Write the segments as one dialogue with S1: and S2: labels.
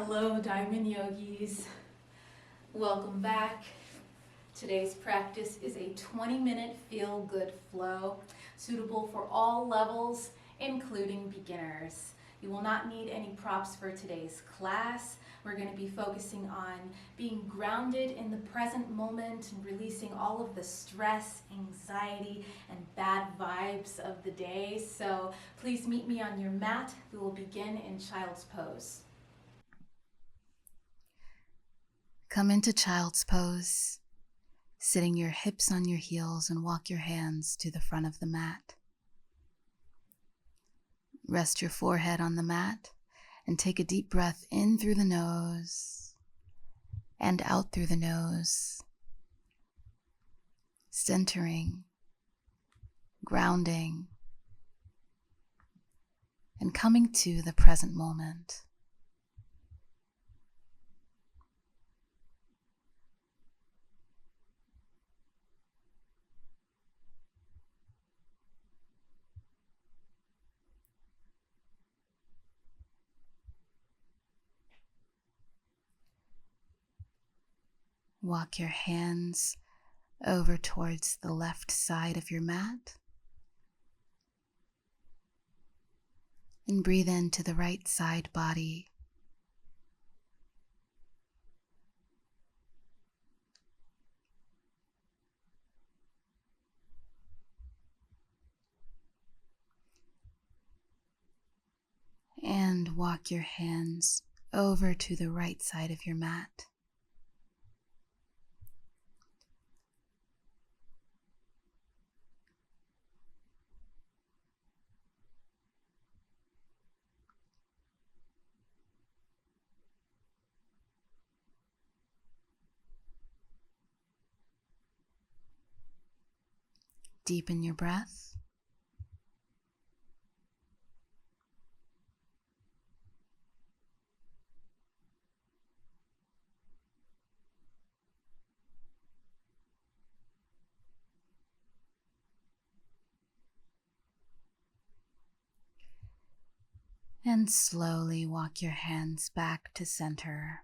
S1: Hello, Diamond Yogis. Welcome back. Today's practice is a 20-minute feel-good flow, suitable for all levels, including beginners. You will not need any props for today's class. We're going to be focusing on being grounded in the present moment and releasing all of the stress, anxiety, and bad vibes of the day. So please meet me on your mat. We will begin in child's pose.
S2: Come into child's pose, sitting your hips on your heels and walk your hands to the front of the mat. Rest your forehead on the mat and take a deep breath in through the nose and out through the nose, centering, grounding, and coming to the present moment. Walk your hands over towards the left side of your mat and breathe into the right side body. And walk your hands over to the right side of your mat. Deepen your breath. And slowly walk your hands back to center.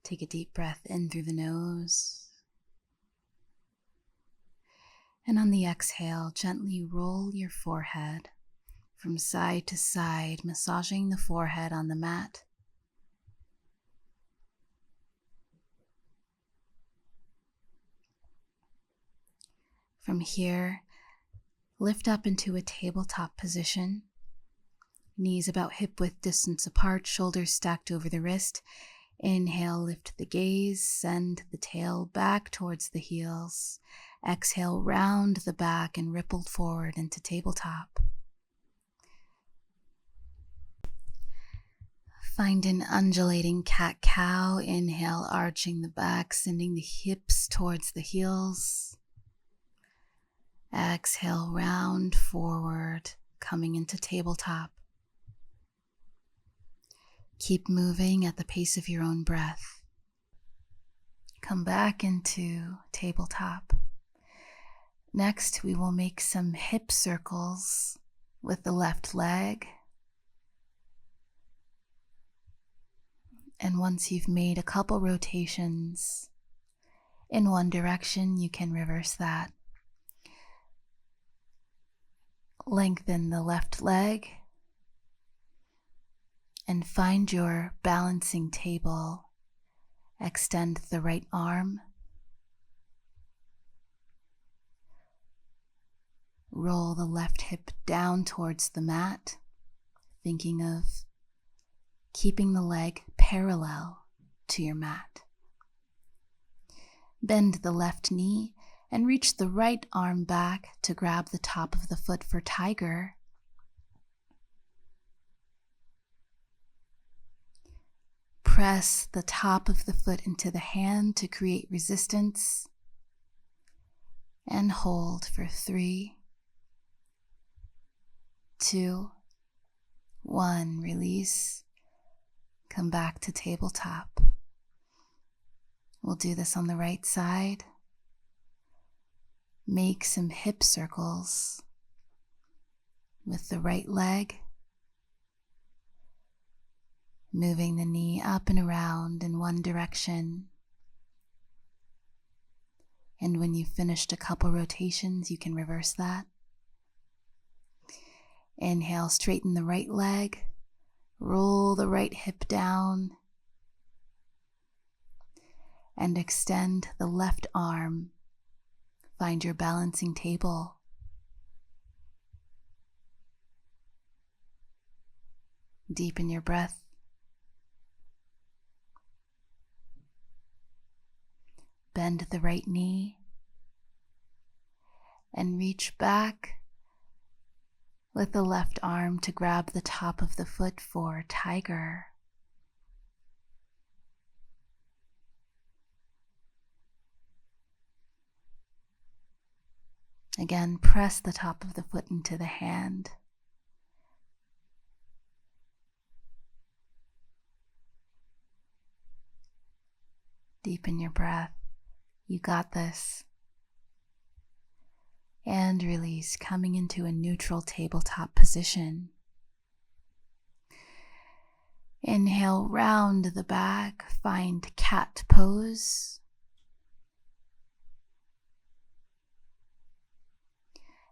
S2: Take a deep breath in through the nose. And on the exhale, gently roll your forehead from side to side, massaging the forehead on the mat. From here, lift up into a tabletop position, knees about hip width distance apart, shoulders stacked over the wrist. Inhale, lift the gaze, send the tail back towards the heels. Exhale, round the back and ripple forward into tabletop. Find an undulating cat-cow. Inhale, arching the back, sending the hips towards the heels. Exhale, round forward, coming into tabletop. Keep moving at the pace of your own breath. Come back into tabletop. Next, we will make some hip circles with the left leg. And once you've made a couple rotations in one direction, you can reverse that. Lengthen the left leg and find your balancing table. Extend the right arm. Roll the left hip down towards the mat, thinking of keeping the leg parallel to your mat. Bend the left knee and reach the right arm back to grab the top of the foot for tiger. Press the top of the foot into the hand to create resistance. And hold for 3, 2, 1. Release. Come back to tabletop. We'll do this on the right side. Make some hip circles with the right leg moving the knee up and around in one direction. And when you've finished a couple rotations, you can reverse that. Inhale, straighten the right leg, roll the right hip down, and extend the left arm. Find your balancing table. Deepen your breath. Bend the right knee and reach back with the left arm to grab the top of the foot for tiger. Again, press the top of the foot into the hand. Deepen your breath. You got this. And release, coming into a neutral tabletop position. Inhale, round the back, find cat pose.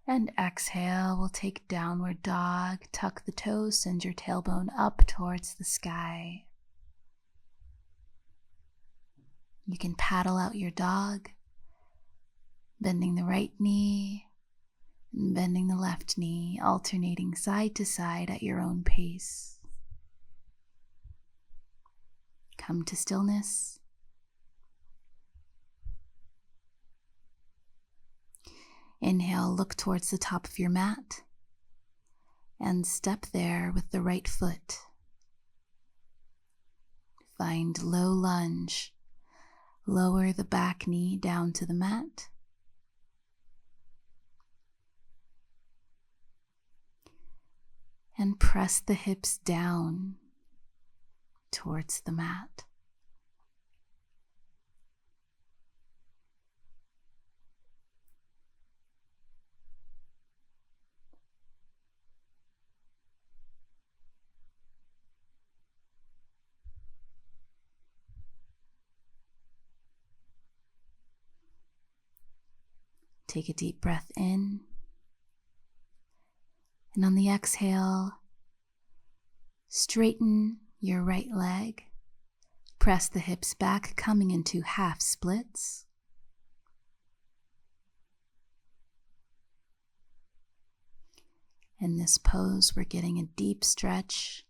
S2: And exhale, we'll take downward dog, tuck the toes, send your tailbone up towards the sky. You can paddle out your dog, bending the right knee and bending the left knee, alternating side to side at your own pace. Come to stillness. Inhale, look towards the top of your mat and step there with the right foot. Find low lunge. Lower the back knee down to the mat. And press the hips down towards the mat. Take a deep breath in, and on the exhale, straighten your right leg. Press the hips back, coming into half splits. In this pose, we're getting a deep stretch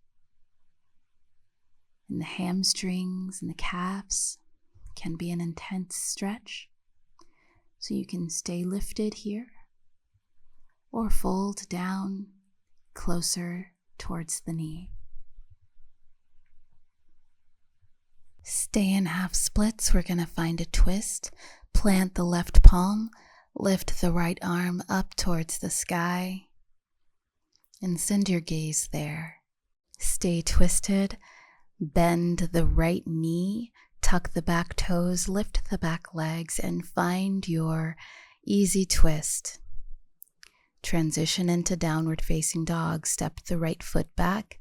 S2: in the hamstrings and the calves. Can be an intense stretch. So you can stay lifted here or fold down closer towards the knee. Stay in half splits. We're going to find a twist. Plant the left palm, lift the right arm up towards the sky, and send your gaze there. Stay twisted. Bend the right knee. Tuck the back toes, lift the back legs, and find your easy twist. Transition into downward facing dog. Step the right foot back.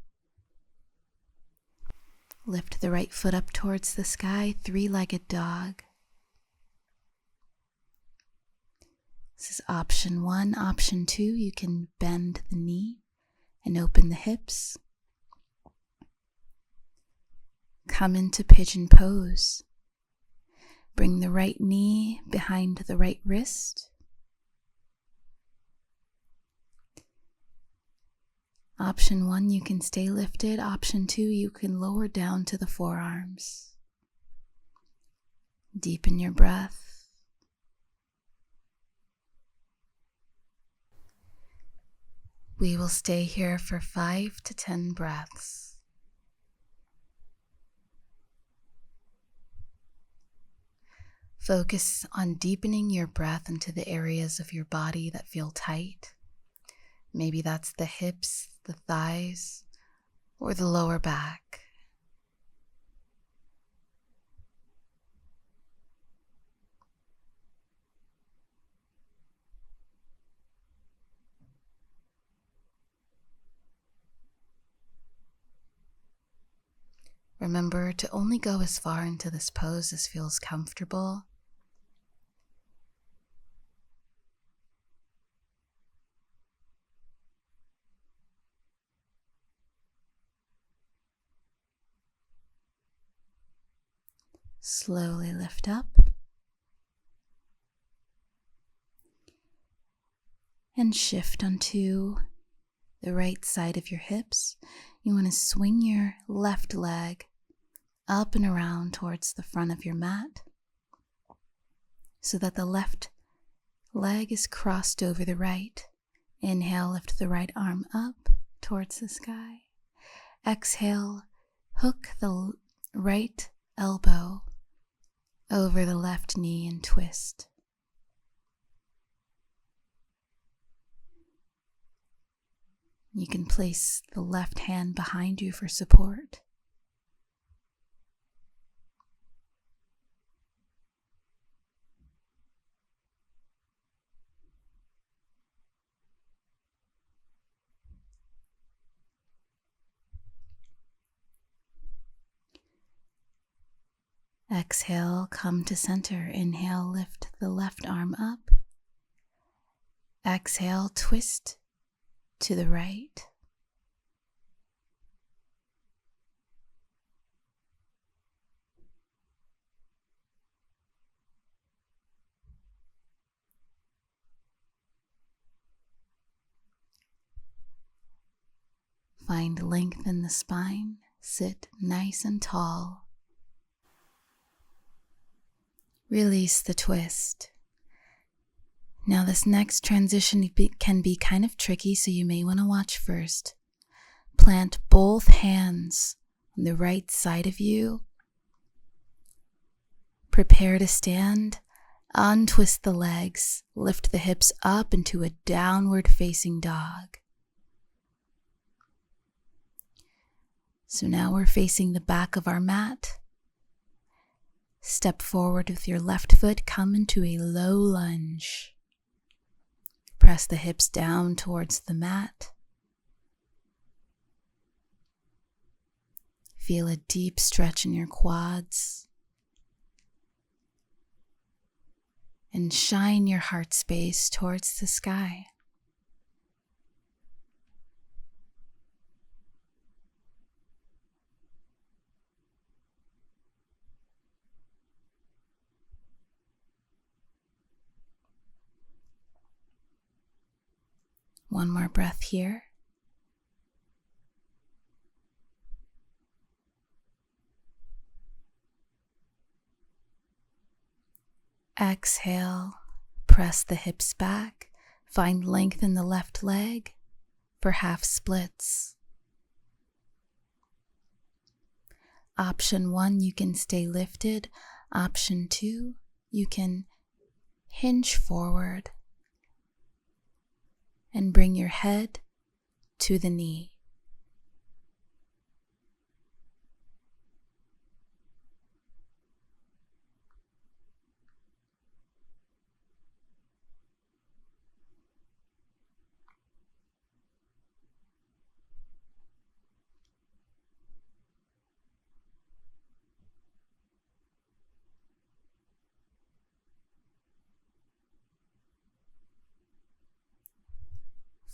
S2: Lift the right foot up towards the sky, three-legged dog. This is option 1. Option 2, you can bend the knee and open the hips. Come into pigeon pose. Bring the right knee behind the right wrist. Option 1, you can stay lifted. Option 2, you can lower down to the forearms. Deepen your breath. We will stay here for 5 to 10 breaths. Focus on deepening your breath into the areas of your body that feel tight. Maybe that's the hips, the thighs, or the lower back. Remember to only go as far into this pose as feels comfortable. Slowly lift up and shift onto the right side of your hips. You want to swing your left leg up and around towards the front of your mat so that the left leg is crossed over the right. Inhale, lift the right arm up towards the sky. Exhale, hook the right elbow over the left knee and twist. You can place the left hand behind you for support. Exhale, come to center. Inhale, lift the left arm up. Exhale, twist to the right. Find length in the spine. Sit nice and tall. Release the twist. Now this next transition can be kind of tricky, so you may want to watch first. Plant both hands on the right side of you. Prepare to stand. Untwist the legs. Lift the hips up into a downward facing dog. So now we're facing the back of our mat. Step forward with your left foot. Come into a low lunge. Press the hips down towards the mat. Feel a deep stretch in your quads. And shine your heart space towards the sky. One more breath here. Exhale, press the hips back. Find length in the left leg for half splits. Option 1, you can stay lifted. Option 2, you can hinge forward and bring your head to the knee.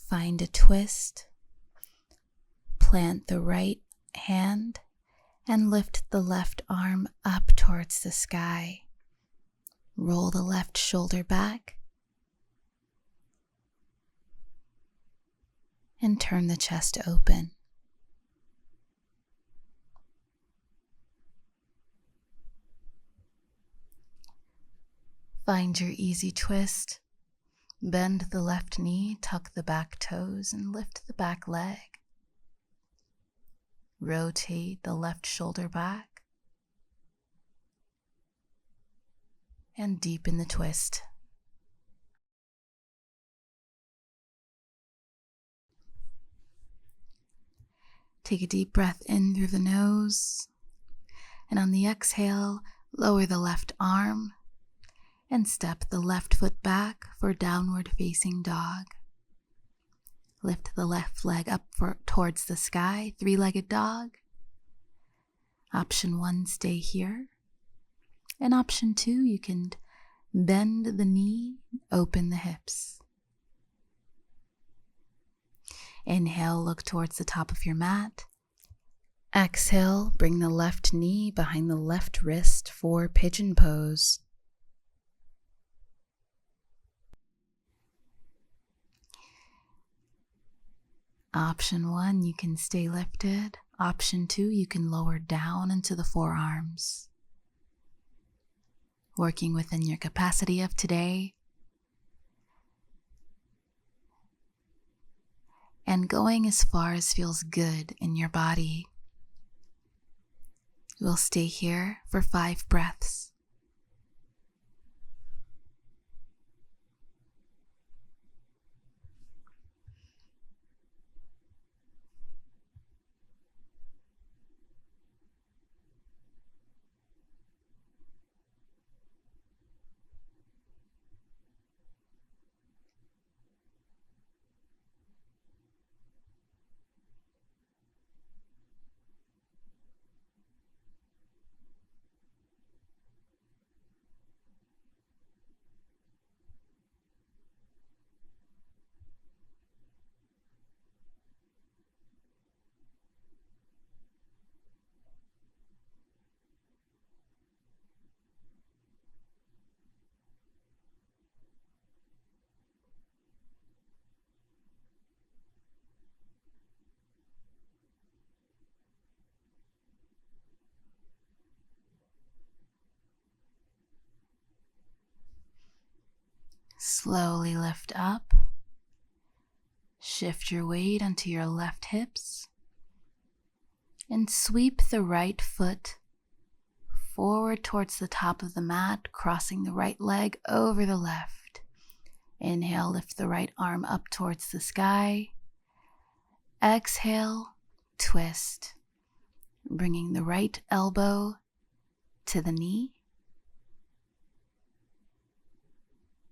S2: Find a twist. Plant the right hand and lift the left arm up towards the sky. Roll the left shoulder back and turn the chest open. Find your easy twist. Bend the left knee, tuck the back toes, and lift the back leg. Rotate the left shoulder back and deepen the twist. Take a deep breath in through the nose, and on the exhale, lower the left arm and step the left foot back for downward facing dog. Lift the left leg up towards the sky, three-legged dog. Option 1, stay here. And option 2, you can bend the knee, open the hips. Inhale, look towards the top of your mat. Exhale, bring the left knee behind the left wrist for pigeon pose. Option 1, you can stay lifted. Option 2, you can lower down into the forearms. Working within your capacity of today. And going as far as feels good in your body. We'll stay here for 5 breaths. Slowly lift up. Shift your weight onto your left hips. And sweep the right foot forward towards the top of the mat, crossing the right leg over the left. Inhale, lift the right arm up towards the sky. Exhale, twist, bringing the right elbow to the knee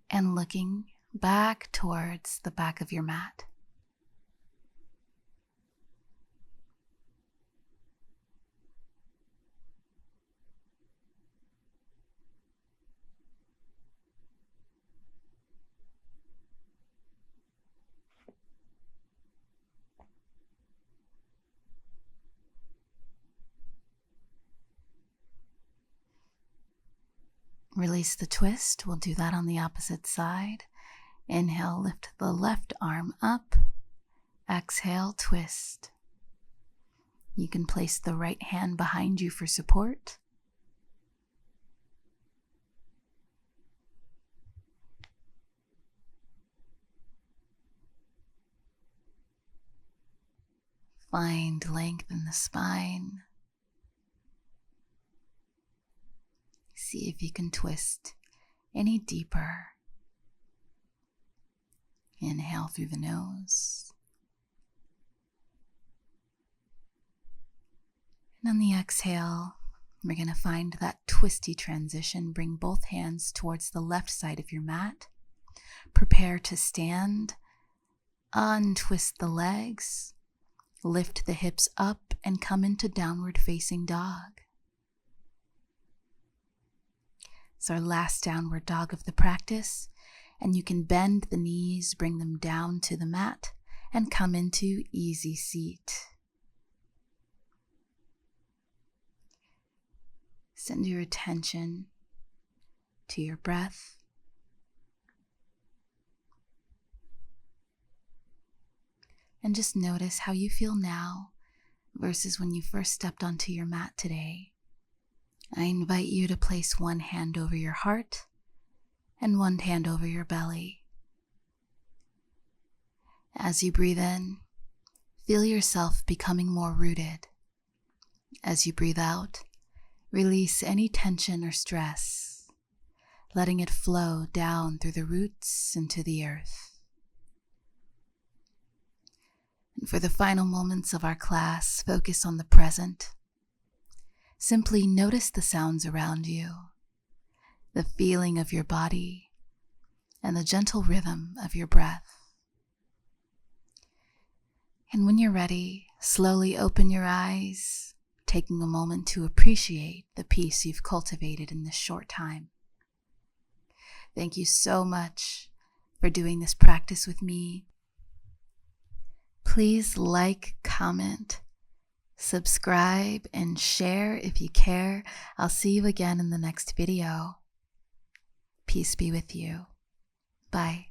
S2: and looking back towards the back of your mat. Release the twist. We'll do that on the opposite side. Inhale, lift the left arm up. Exhale, twist. You can place the right hand behind you for support. Find length in the spine. See if you can twist any deeper. Inhale through the nose. And on the exhale, we're going to find that twisty transition. Bring both hands towards the left side of your mat. Prepare to stand. Untwist the legs. Lift the hips up and come into downward facing dog. It's our last downward dog of the practice, and you can bend the knees, bring them down to the mat, and come into easy seat. Send your attention to your breath. And just notice how you feel now versus when you first stepped onto your mat today. I invite you to place one hand over your heart and one hand over your belly. As you breathe in, feel yourself becoming more rooted. As you breathe out, release any tension or stress, letting it flow down through the roots into the earth. And for the final moments of our class, focus on the present. Simply notice the sounds around you, the feeling of your body, and the gentle rhythm of your breath. And when you're ready, slowly open your eyes, take taking a moment to appreciate the peace you've cultivated in this short time. Thank you so much for doing this practice with me. Please like, comment, subscribe, and share if you care. I'll see you again in the next video. Peace be with you. Bye.